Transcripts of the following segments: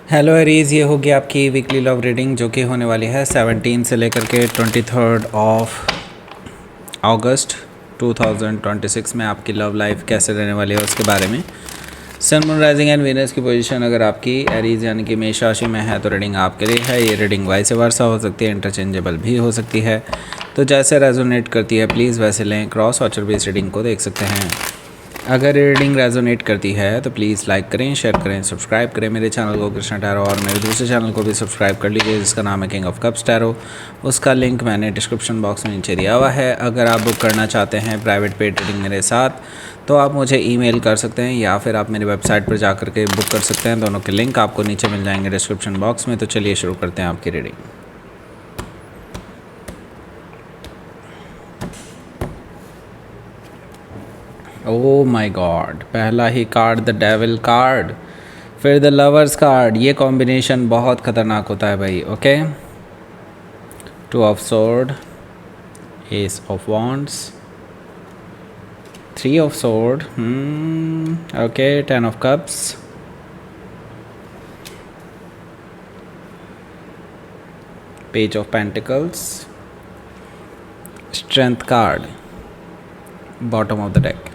Hello Aries, ये होगी आपकी वीकली लव रीडिंग जो कि होने वाली है 17 से लेकर के 23 ऑफ अगस्त 2026 में। आपकी लव लाइफ कैसे रहने वाली है उसके बारे में। सन, मून, राइजिंग एंड वीनस की पोजीशन अगर आपकी एरीज यानी कि मेष राशि में है तो रीडिंग आपके लिए है। ये रीडिंग वाइस वर्सा हो सकती है, इंटरचेंजेबल भी हो सकती है, तो जैसे रेजोनेट करती है प्लीज़ वैसे लें। क्रॉस वाचर बेस्ड रीडिंग को देख सकते हैं। अगर रीडिंग रेजोनेट करती है तो प्लीज़ लाइक करें, शेयर करें, सब्सक्राइब करें मेरे चैनल को कृष्णा टैरो, और मेरे दूसरे चैनल को भी सब्सक्राइब कर लीजिए जिसका नाम है किंग ऑफ कप्स टैरो। उसका लिंक मैंने डिस्क्रिप्शन बॉक्स में नीचे दिया हुआ है। अगर आप बुक करना चाहते हैं प्राइवेट पेड रीडिंग मेरे साथ तो आप मुझे ईमेल कर सकते हैं या फिर आप मेरी वेबसाइट पर जा कर के बुक कर सकते हैं। दोनों के लिंक आपको नीचे मिल जाएंगे डिस्क्रिप्शन बॉक्स में। तो चलिए शुरू करते हैं आपकी रीडिंग। ओह माय गॉड, पहला ही कार्ड द डेविल कार्ड, फिर द लवर्स कार्ड। ये कॉम्बिनेशन बहुत ख़तरनाक होता है भाई। Okay, two of sword, S of wands, three of sword, okay, 10 of cups, page of pentacles, strength card, bottom of the deck.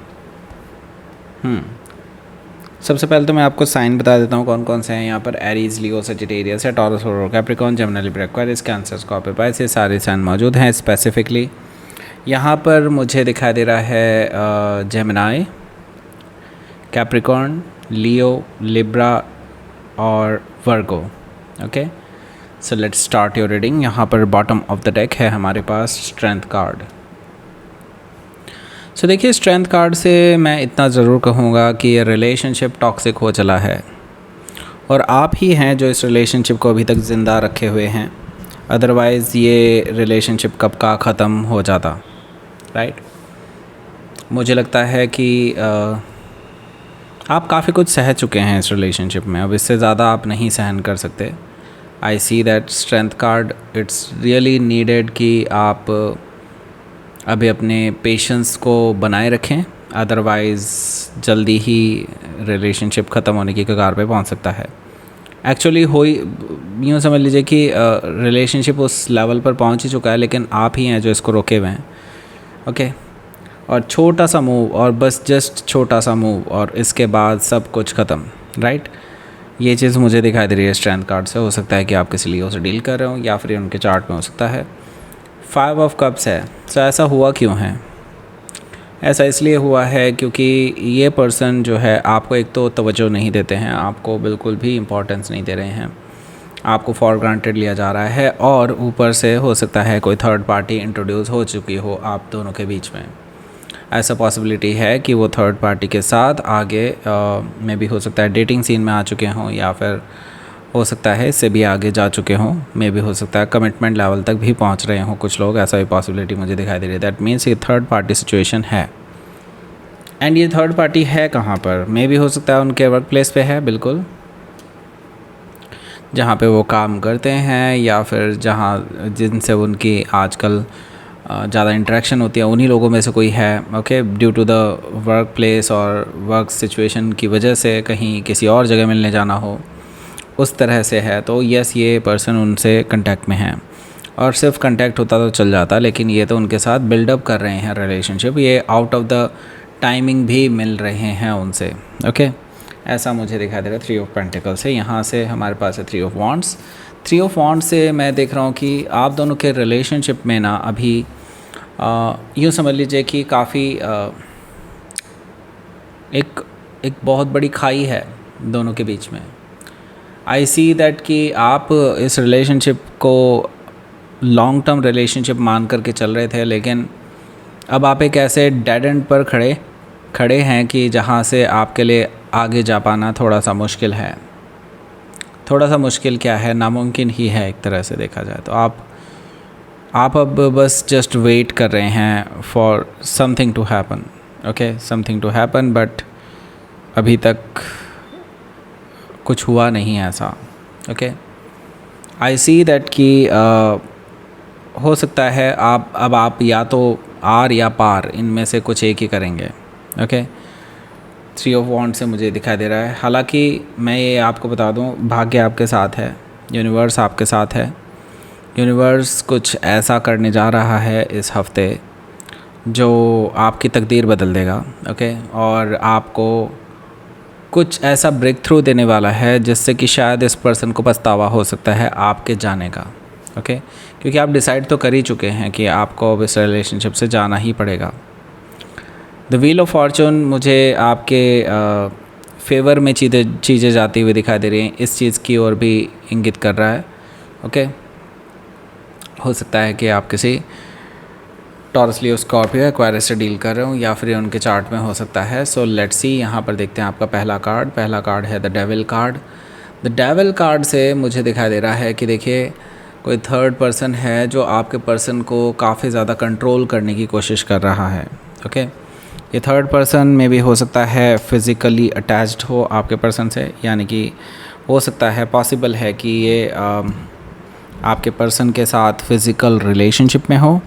सबसे पहले तो मैं आपको साइन बता देता हूँ कौन कौन से हैं यहाँ पर। एरीज, लियो, सजिटेरियस है, taurus, Capricorn, Gemini, Libra, Aquarius, cancer, Scorpio, Pisces, सारे साइन मौजूद हैं। स्पेसिफिकली यहाँ पर मुझे दिखाई दे रहा है जेमिनी, कैप्रिकॉर्न, लियो, लिब्रा और Virgo. Okay, so let's start your reading. यहाँ पर बॉटम ऑफ द डेक है हमारे पास स्ट्रेंथ कार्ड। सो देखिए, स्ट्रेंथ कार्ड से मैं इतना ज़रूर कहूँगा कि ये रिलेशनशिप टॉक्सिक हो चला है और आप ही हैं जो इस रिलेशनशिप को अभी तक ज़िंदा रखे हुए हैं। अदरवाइज़ ये रिलेशनशिप कब का ख़त्म हो जाता, राइट। मुझे लगता है कि आप काफ़ी कुछ सह चुके हैं इस रिलेशनशिप में, अब इससे ज़्यादा आप नहीं सहन कर सकते। I see that strength card, it's really needed कि आप अभी अपने पेशेंस को बनाए रखें, अदरवाइज़ जल्दी ही रिलेशनशिप ख़त्म होने की कगार पे पहुंच सकता है। एक्चुअली यूँ समझ लीजिए कि रिलेशनशिप उस लेवल पर पहुंच ही चुका है, लेकिन आप ही हैं जो इसको रोके हुए हैं। ओके, और छोटा सा मूव, और बस जस्ट छोटा सा मूव और इसके बाद सब कुछ ख़त्म, राइट। ये चीज़ मुझे दिखाई दे रही है स्ट्रेंथ कार्ड से। हो सकता है कि आप किसी लियो से डील कर रहे हो या फिर उनके चार्ट में हो सकता है। 5 ऑफ कप्स है। सो ऐसा हुआ क्यों है? ऐसा इसलिए हुआ है क्योंकि ये पर्सन जो है आपको एक तो तवज्जो नहीं देते हैं, आपको बिल्कुल भी इम्पोर्टेंस नहीं दे रहे हैं, आपको फॉर ग्रांटेड लिया जा रहा है, और ऊपर से हो सकता है कोई थर्ड पार्टी इंट्रोड्यूस हो चुकी हो आप दोनों के बीच में। ऐसा पॉसिबिलिटी है कि वो थर्ड पार्टी के साथ आगे में भी हो सकता है डेटिंग सीन में आ चुके हों, या फिर हो सकता है इससे भी आगे जा चुके हों। मे भी हो सकता है कमिटमेंट लेवल तक भी पहुंच रहे हों कुछ लोग। ऐसा भी पॉसिबिलिटी मुझे दिखाई दे रही है। दैट मीन्स ये थर्ड पार्टी सिचुएशन है। एंड ये थर्ड पार्टी है कहाँ पर? मे भी हो सकता है उनके वर्क प्लेस पे है, बिल्कुल, जहाँ पे वो काम करते हैं, या फिर जहाँ जिनसे उनकी आजकल ज़्यादा इंटरेक्शन होती है, उन्हीं लोगों में से कोई है। Okay, due to the work place और वर्क सिचुएशन की वजह से कहीं किसी और जगह मिलने जाना हो, उस तरह से है। तो यस, ये पर्सन उनसे कांटेक्ट में है, और सिर्फ कांटेक्ट होता तो चल जाता, लेकिन ये तो उनके साथ बिल्डअप कर रहे हैं रिलेशनशिप। ये आउट ऑफ द टाइमिंग भी मिल रहे हैं उनसे। ओके, ऐसा मुझे दिखाई दे रहा है 3 ऑफ पेंटिकल से। यहाँ से हमारे पास है 3 ऑफ वॉन्ड्स। 3 ऑफ वॉन्ड्स से मैं देख रहा हूँ कि आप दोनों के रिलेशनशिप में ना अभी यूँ समझ लीजिए कि काफ़ी एक बहुत बड़ी खाई है दोनों के बीच में। आई सी दैट कि आप इस रिलेशनशिप को लॉन्ग टर्म रिलेशनशिप मान करके चल रहे थे, लेकिन अब आप एक ऐसे डेड एंड पर खड़े हैं कि जहाँ से आपके लिए आगे जा पाना थोड़ा सा मुश्किल है। थोड़ा सा मुश्किल क्या है, नामुमकिन ही है एक तरह से देखा जाए तो। आप अब बस जस्ट वेट कर रहे हैं for something to happen. Okay, something to happen, but अभी तक कुछ हुआ नहीं है ऐसा। ओके, आई सी दैट कि हो सकता है आप या तो आर या पार, इनमें से कुछ एक ही करेंगे। ओके, 3 ऑफ वॉन्ड से मुझे दिखाई दे रहा है। हालांकि मैं ये आपको बता दूं, भाग्य आपके साथ है, यूनिवर्स आपके साथ है। यूनिवर्स कुछ ऐसा करने जा रहा है इस हफ्ते जो आपकी तकदीर बदल देगा, ओके। और आपको कुछ ऐसा ब्रेक थ्रू देने वाला है जिससे कि शायद इस पर्सन को पछतावा हो सकता है आपके जाने का, ओके। क्योंकि आप डिसाइड तो कर ही चुके हैं कि आपको अब इस रिलेशनशिप से जाना ही पड़ेगा। द व्हील ऑफ फॉर्चून मुझे आपके फेवर में चीज़ें जाती हुई दिखाई दे रही हैं, इस चीज़ की ओर भी इंगित कर रहा है, ओके। हो सकता है कि आप किसी टॉरस, लियो, स्कॉर्पियो, एक्वायरिस से डील कर रहे हो, या फिर उनके चार्ट में हो सकता है। सो लेट्स सी, यहाँ पर देखते हैं आपका पहला कार्ड है the devil card. The devil card से मुझे दिखाई दे रहा है कि देखिए कोई थर्ड पर्सन है जो आपके पर्सन को काफ़ी ज़्यादा कंट्रोल करने की कोशिश कर रहा है, ओके। ये थर्ड पर्सन में भी हो सकता है फिज़िकली अटैच्ड हो आपके पर्सन से, यानी कि हो सकता है, पॉसिबल है कि ये आपके पर्सन के साथ फ़िज़िकल रिलेशनशिप में हो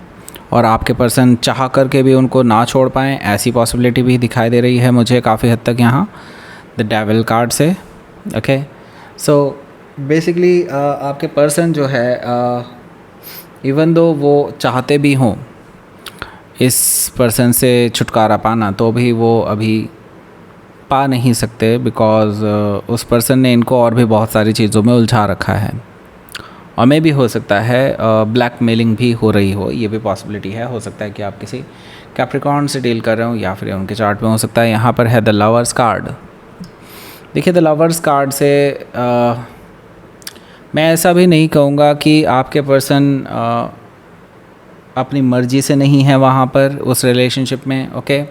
और आपके पर्सन चाह करके भी उनको ना छोड़ पाएँ, ऐसी पॉसिबिलिटी भी दिखाई दे रही है मुझे काफ़ी हद तक यहाँ द डेविल कार्ड से, ओके। सो बेसिकली आपके पर्सन जो है इवन दो वो चाहते भी हों इस पर्सन से छुटकारा पाना, तो भी वो अभी पा नहीं सकते, बिकॉज़ उस पर्सन ने इनको और भी बहुत सारी चीज़ों में उलझा रखा है। और मे भी हो सकता है ब्लैकमेलिंग भी हो रही हो, ये भी पॉसिबिलिटी है। हो सकता है कि आप किसी कैप्रिकॉर्न से डील कर रहे हो, या फिर उनके चार्ट में हो सकता है। यहाँ पर है द लवर्स कार्ड। देखिए द लवर्स कार्ड से मैं ऐसा भी नहीं कहूँगा कि आपके पर्सन अपनी मर्ज़ी से नहीं है वहाँ पर उस रिलेशनशिप में, ओके।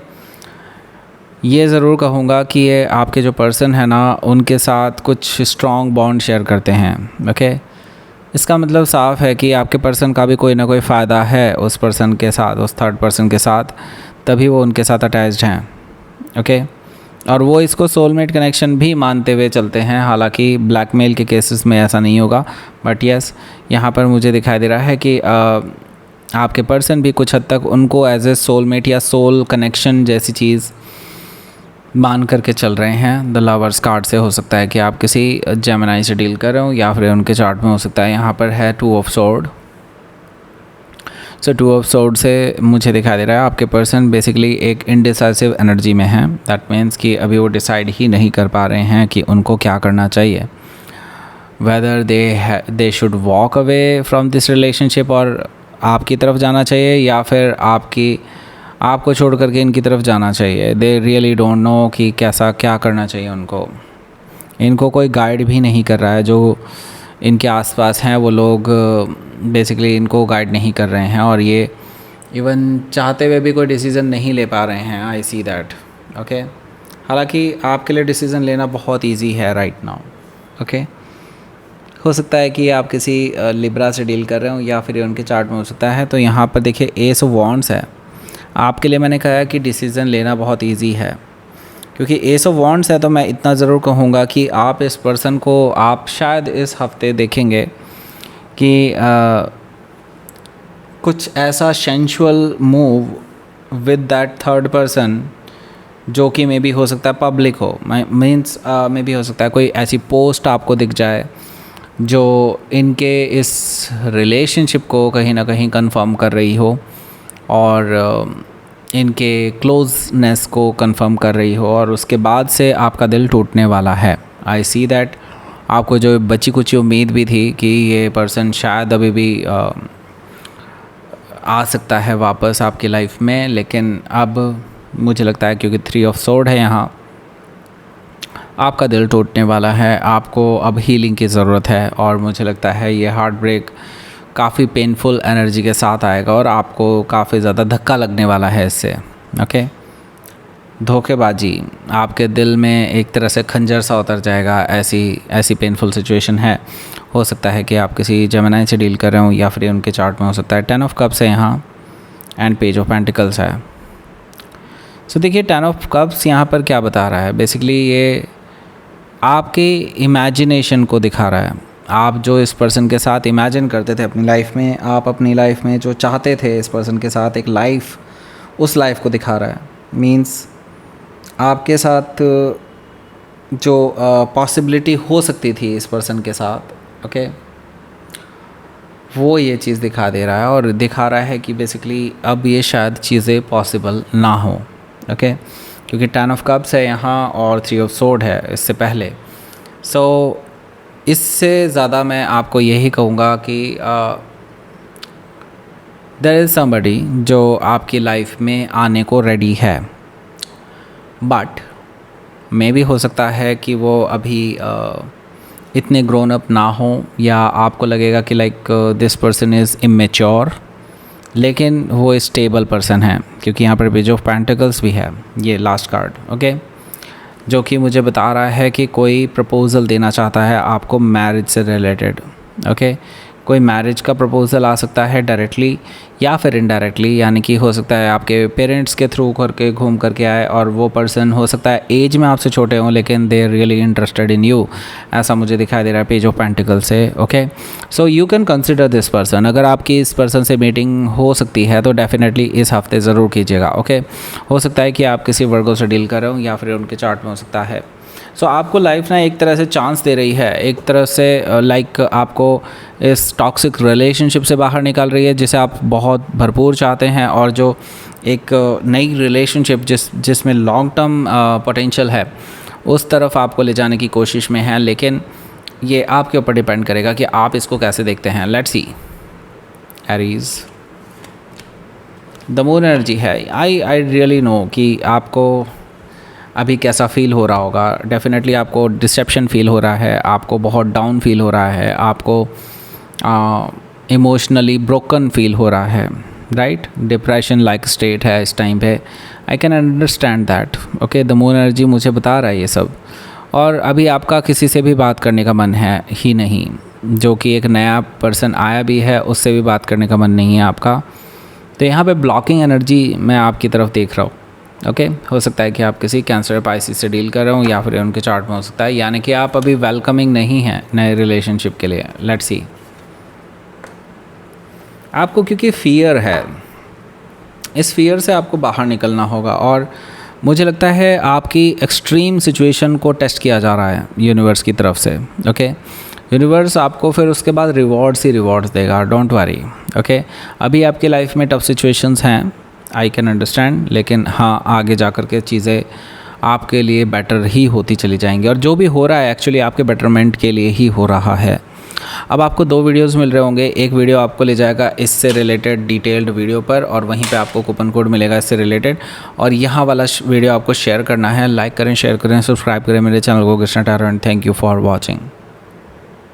ये ज़रूर कहूँगा कि ये आपके जो पर्सन है ना, उनके साथ कुछ स्ट्रॉन्ग बॉन्ड शेयर करते हैं, ओके। इसका मतलब साफ़ है कि आपके पर्सन का भी कोई ना कोई फ़ायदा है उस पर्सन के साथ, उस थर्ड पर्सन के साथ, तभी वो उनके साथ अटैच्ड हैं, ओके। और वो इसको सोलमेट कनेक्शन भी मानते हुए चलते हैं। हालांकि ब्लैकमेल के केसेस में ऐसा नहीं होगा, बट यस, यहाँ पर मुझे दिखाई दे रहा है कि आपके पर्सन भी कुछ हद तक उनको एज ए सोलमेट या सोल कनेक्शन जैसी चीज़ मान करके चल रहे हैं। द लवर्स कार्ड से हो सकता है कि आप किसी जेमिनी से डील कर रहे हो, या फिर उनके चार्ट में हो सकता है। यहाँ पर है 2 of sword. So 2 of sword से मुझे दिखाई दे रहा है आपके पर्सन बेसिकली एक इनडिसाइसिव एनर्जी में हैं। दैट मीन्स कि अभी वो डिसाइड ही नहीं कर पा रहे हैं कि उनको क्या करना चाहिए, whether they should walk away from this relationship और आपकी तरफ जाना चाहिए, या फिर आपको छोड़ करके इनकी तरफ जाना चाहिए। दे रियली डोंट नो कि कैसा क्या करना चाहिए उनको। इनको कोई गाइड भी नहीं कर रहा है, जो इनके आसपास हैं वो लोग बेसिकली इनको गाइड नहीं कर रहे हैं, और ये इवन चाहते हुए भी कोई डिसीज़न नहीं ले पा रहे हैं। आई सी दैट, ओके। हालांकि आपके लिए डिसीज़न लेना बहुत इजी है राइट नाउ, ओके। हो सकता है कि आप किसी लिब्रा से डील कर रहे हो, या फिर उनके चार्ट में हो सकता है। तो यहाँ पर देखिए एस ऑफ वॉन्ड्स है आपके लिए। मैंने कहा कि डिसीज़न लेना बहुत इजी है, क्योंकि एस ऑफ वॉन्ड्स है, तो मैं इतना ज़रूर कहूँगा कि आप इस पर्सन को आप शायद इस हफ्ते देखेंगे कि कुछ ऐसा sensual move with that third person जो कि मे बी हो सकता है पब्लिक हो, मीन्स मे बी हो सकता है कोई ऐसी पोस्ट आपको दिख जाए जो इनके इस रिलेशनशिप को कहीं ना कहीं कंफर्म कर रही हो, और इनके क्लोजनेस को कंफर्म कर रही हो, और उसके बाद से आपका दिल टूटने वाला है। आई सी दैट आपको जो बची कुछ उम्मीद भी थी कि ये पर्सन शायद अभी भी आ सकता है वापस आपकी लाइफ में, लेकिन अब मुझे लगता है क्योंकि 3 ऑफ सोर्ड है यहाँ, आपका दिल टूटने वाला है। आपको अब हीलिंग की ज़रूरत है, और मुझे लगता है ये हार्ट ब्रेक काफ़ी पेनफुल एनर्जी के साथ आएगा, और आपको काफ़ी ज़्यादा धक्का लगने वाला है इससे, ओके। धोखेबाजी आपके दिल में एक तरह से खंजर सा उतर जाएगा, ऐसी पेनफुल सिचुएशन है। हो सकता है कि आप किसी जेमिनी से डील कर रहे हो, या फिर उनके चार्ट में हो सकता है 10 ऑफ कप्स है यहाँ, एंड पेज ऑफ पेंटिकल्स है। सो देखिए 10 ऑफ कप्स यहाँ पर क्या बता रहा है, बेसिकली ये आपके इमेजिनेशन को दिखा रहा है। आप जो इस पर्सन के साथ इमेजिन करते थे अपनी लाइफ में, आप अपनी लाइफ में जो चाहते थे इस पर्सन के साथ एक लाइफ, उस लाइफ को दिखा रहा है। मींस आपके साथ जो पॉसिबिलिटी हो सकती थी इस पर्सन के साथ, ओके, वो ये चीज़ दिखा दे रहा है और दिखा रहा है कि बेसिकली अब ये शायद चीज़ें पॉसिबल ना हो, ओके, क्योंकि 10 ऑफ कप्स है यहाँ और 3 ऑफ सोर्ड है इससे पहले। सो इससे ज़्यादा मैं आपको यही कहूँगा कि देयर इज़ समबडी जो आपकी लाइफ में आने को रेडी है, बट मे भी हो सकता है कि वो अभी इतने ग्रोन अप ना हो, या आपको लगेगा कि like this person is immature, लेकिन वो स्टेबल पर्सन है, क्योंकि यहाँ पर पेज ऑफ पेंटिकल्स भी है, ये लास्ट कार्ड, ओके, जो कि मुझे बता रहा है कि कोई प्रपोज़ल देना चाहता है आपको मैरिज से रिलेटेड, ओके। कोई मैरिज का प्रपोज़ल आ सकता है डायरेक्टली या फिर इनडायरेक्टली, यानी कि हो सकता है आपके पेरेंट्स के थ्रू करके घूम करके आए, और वो पर्सन हो सकता है एज में आपसे छोटे हों लेकिन they are really interested in you, ऐसा मुझे दिखाई दे रहा है पेज ऑफ पेंटिकल से, okay. So you can consider this person. अगर आपकी इस पर्सन से मीटिंग हो सकती है तो डेफिनेटली इस हफ्ते ज़रूर कीजिएगा, ओके। हो सकता है कि आप किसी वर्गों से डील कर रहे हो या फिर उनके चार्ट में हो सकता है। सो आपको लाइफ ना एक तरह से चांस दे रही है, एक तरह से लाइक आपको इस टॉक्सिक रिलेशनशिप से बाहर निकाल रही है जिसे आप बहुत भरपूर चाहते हैं, और जो एक नई रिलेशनशिप जिसमें लॉन्ग टर्म पोटेंशियल है उस तरफ आपको ले जाने की कोशिश में है, लेकिन ये आपके ऊपर डिपेंड करेगा कि आप इसको कैसे देखते हैं। Let's see. Aries, the moon energy है। आई रियली नो कि आपको अभी कैसा फील हो रहा होगा। डेफिनेटली आपको डिसेप्शन फील हो रहा है, आपको बहुत डाउन फील हो रहा है, आपको इमोशनली ब्रोकन फील हो रहा है, राइट। डिप्रेशन लाइक स्टेट है इस टाइम पे। I can understand that, okay. The moon energy मुझे बता रहा है ये सब। और अभी आपका किसी से भी बात करने का मन है ही नहीं, जो कि एक नया पर्सन आया भी है उससे भी बात करने का मन नहीं है आपका। तो यहाँ पे ब्लॉकिंग एनर्जी मैं आपकी तरफ देख रहा हूँ, ओके। हो सकता है कि आप किसी कैंसर पाइसिस से डील कर रहे हो या फिर उनके चार्ट में हो सकता है, यानी कि आप अभी वेलकमिंग नहीं हैं नए रिलेशनशिप के लिए। Let's see. आपको क्योंकि फियर है, इस फियर से आपको बाहर निकलना होगा, और मुझे लगता है आपकी एक्सट्रीम सिचुएशन को टेस्ट किया जा रहा है यूनिवर्स की तरफ से, ओके। यूनिवर्स आपको फिर उसके बाद रिवॉर्ड्स ही रिवॉर्ड्स देगा, डोंट वरी, ओके। अभी आपकी लाइफ में टफ सिचुएशंस हैं, आई कैन अंडरस्टैंड, लेकिन हाँ आगे जा कर के चीज़ें आपके लिए बेटर ही होती चली जाएंगी, और जो भी हो रहा है एक्चुअली आपके बेटरमेंट के लिए ही हो रहा है। अब आपको 2 वीडियोस मिल रहे होंगे। एक वीडियो आपको ले जाएगा इससे रिलेटेड डिटेल्ड वीडियो पर, और वहीं पे आपको कूपन कोड मिलेगा इससे रिलेटेड, और यहाँ वाला वीडियो आपको शेयर करना है। लाइक करें, शेयर करें, सब्सक्राइब करें मेरे चैनल को Krishna tarot, and thank you for watching.